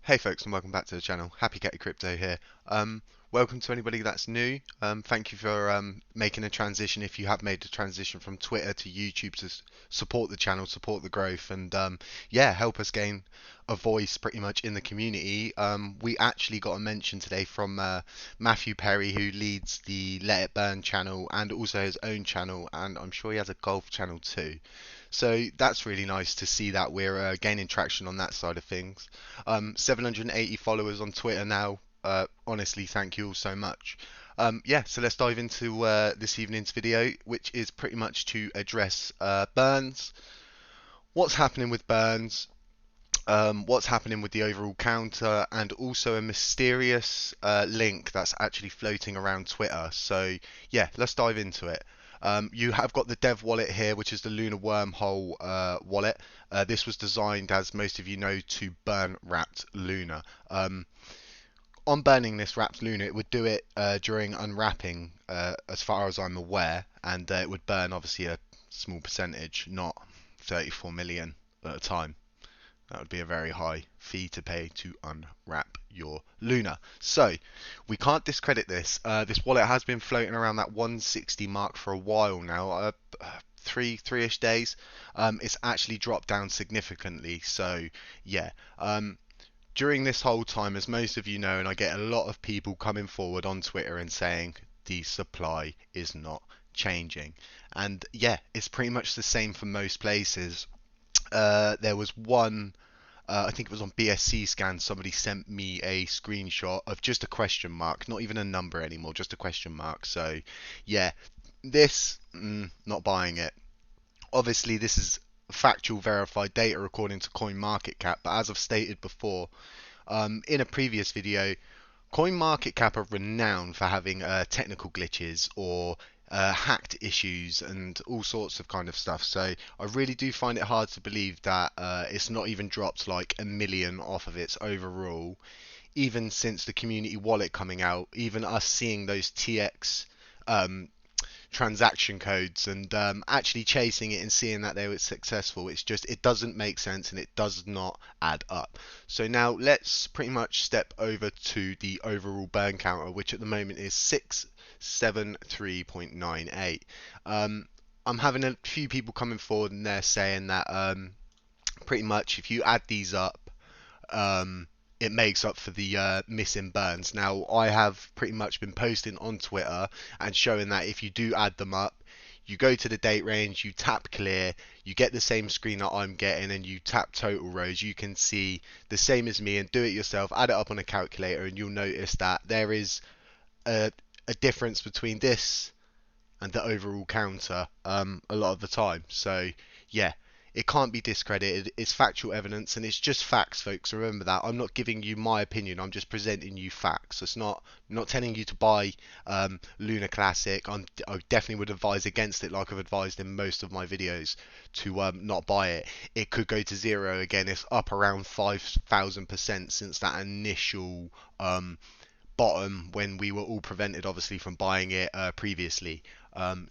Hey folks, and welcome back to the channel. Happy Getty Crypto here. Welcome to anybody that's new. Thank you for making a transition. If you have made a transition from Twitter to YouTube to support the channel, support the growth, and yeah, help us gain a voice pretty much in the community. We actually got a mention today from Matthew Perry, who leads the Let It Burn channel and also his own channel, and I'm sure he has a golf channel too. So that's really nice to see that we're gaining traction on that side of things. 780 followers on Twitter now. Honestly, thank you all so much. Yeah, so let's dive into this evening's video, which is pretty much to address burns, what's happening with burns, what's happening with the overall counter, and also a mysterious link that's actually floating around Twitter. So yeah, let's dive into it. You have got the dev wallet here, which is the Luna Wormhole wallet. This was designed, as most of you know, to burn wrapped Luna. On burning this wrapped Luna, it would do it during unwrapping, as far as I'm aware, and it would burn obviously a small percentage, not 34 million at a time. That would be a very high fee to pay to unwrap your Luna. So we can't discredit this. This wallet has been floating around that 160 mark for a while now, three-ish days. It's actually dropped down significantly. So yeah. During this whole time, as most of you know, and I get a lot of people coming forward on Twitter and saying the supply is not changing. And yeah, it's pretty much the same for most places. There was one, I think it was on BSC scan, somebody sent me a screenshot of just a question mark, not even a number anymore, just a question mark. So yeah, this, not buying it. Obviously, this is factual verified data according to CoinMarketCap, but as I've stated before, in a previous video, CoinMarketCap are renowned for having technical glitches or hacked issues and all sorts of kind of stuff. So I really do find it hard to believe that it's not even dropped like a million off of its overall, even since the community wallet coming out, even us seeing those TX transaction codes and actually chasing it and seeing that they were successful. It's just, it doesn't make sense and it does not add up. So now let's pretty much step over to the overall burn counter, which at the moment is 673.98. I'm having a few people coming forward and they're saying that pretty much if you add these up, it makes up for the missing burns. Now, I have pretty much been posting on Twitter and showing that if you do add them up, you go to the date range, you tap clear, you get the same screen that I'm getting, and you tap total rows. You can see the same as me and do it yourself, add it up on a calculator, and you'll notice that there is a, a difference between this and the overall counter a lot of the time. So yeah, it can't be discredited. It's factual evidence and it's just facts, folks. Remember that. I'm not giving you my opinion. I'm just presenting you facts. It's not, I'm not telling you to buy Luna Classic. I definitely would advise against it, like I've advised in most of my videos, to not buy it. It could go to zero again. It's up around 5,000% since that initial bottom when we were all prevented obviously from buying it previously.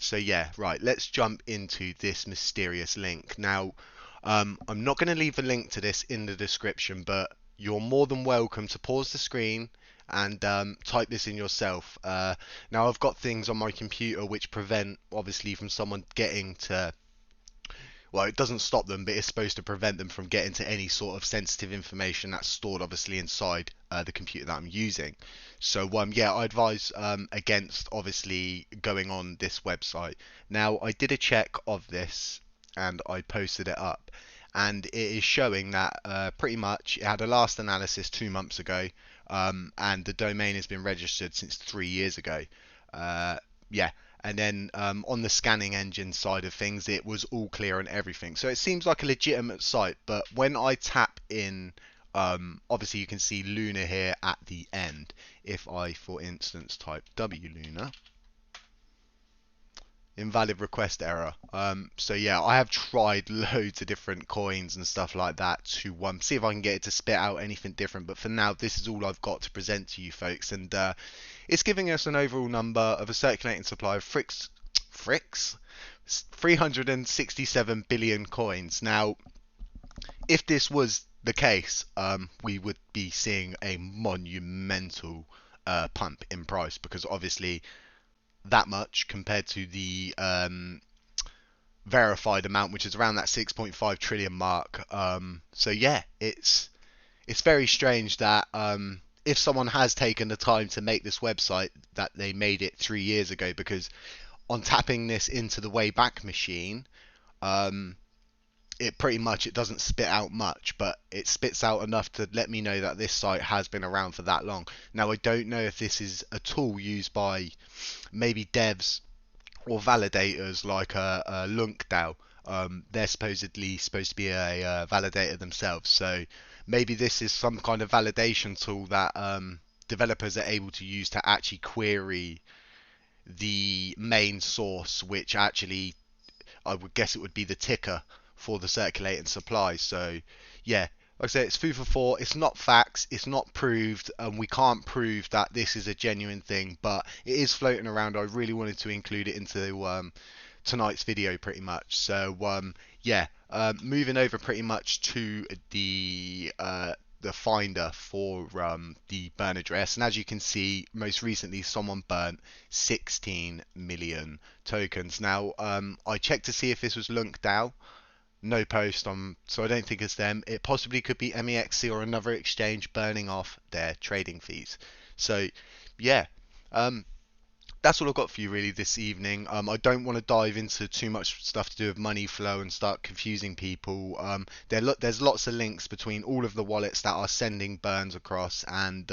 So yeah, right, let's jump into this mysterious link. Now, I'm not going to leave a link to this in the description, but you're more than welcome to pause the screen and type this in yourself. Now, I've got things on my computer which prevent obviously from someone getting to, well, it doesn't stop them, but it's supposed to prevent them from getting to any sort of sensitive information that's stored obviously inside the computer that I'm using. So yeah, I advise against obviously going on this website. Now, I did a check of this and I posted it up, and it is showing that pretty much it had a last analysis 2 months ago, and the domain has been registered since 3 years ago. Yeah, and then on the scanning engine side of things, it was all clear and everything. So it seems like a legitimate site, but when I tap in, obviously you can see Luna here at the end. If I, for instance, type wluna, invalid request error. So yeah, I have tried loads of different coins and stuff like that to see if I can get it to spit out anything different, but for now this is all I've got to present to you folks, and it's giving us an overall number of a circulating supply of 367 billion coins. Now, if this was the case, we would be seeing a monumental pump in price, because obviously that much compared to the verified amount, which is around that 6.5 trillion mark. So yeah, it's very strange that if someone has taken the time to make this website, that they made it 3 years ago, because on tapping this into the Wayback Machine, um, it pretty much, it doesn't spit out much, but it spits out enough to let me know that this site has been around for that long. Now, I don't know if this is a tool used by maybe devs or validators like a LunkDAO. They're supposedly supposed to be a validator themselves, so maybe this is some kind of validation tool that developers are able to use to actually query the main source, which actually, I would guess it would be the ticker for the circulating supply. So yeah, like I say, it's food for thought. It's not facts. It's not proved, and we can't prove that this is a genuine thing. But it is floating around. I really wanted to include it into tonight's video, pretty much. So yeah, moving over pretty much to the finder for the burn address, and as you can see, most recently someone burnt 16 million tokens. Now, I checked to see if this was LunkDAO. No post on, so I don't think it's them. It possibly could be MEXC or another exchange burning off their trading fees. So yeah, um, that's all I've got for you really this evening. I don't want to dive into too much stuff to do with money flow and start confusing people. There's lots of links between all of the wallets that are sending burns across, and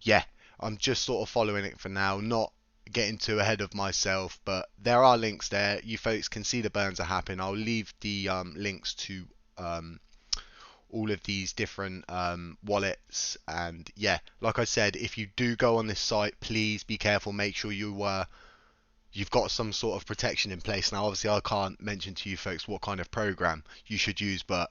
yeah, I'm just sort of following it for now, not getting too ahead of myself. But there are links there. You folks can see the burns are happening. I'll leave the links to all of these different wallets. And yeah, like I said, if you do go on this site, please be careful. Make sure you've got some sort of protection in place. Now, obviously, I can't mention to you folks what kind of program you should use, but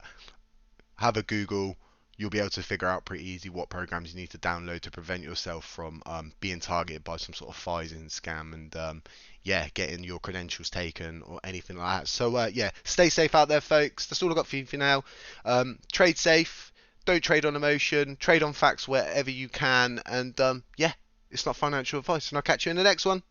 have a Google. You'll be able to figure out pretty easy what programs you need to download to prevent yourself from being targeted by some sort of phishing scam, and yeah, getting your credentials taken or anything like that. So yeah, stay safe out there, folks. That's all I've got for you for now. Trade safe. Don't trade on emotion. Trade on facts wherever you can. And yeah, it's not financial advice. And I'll catch you in the next one.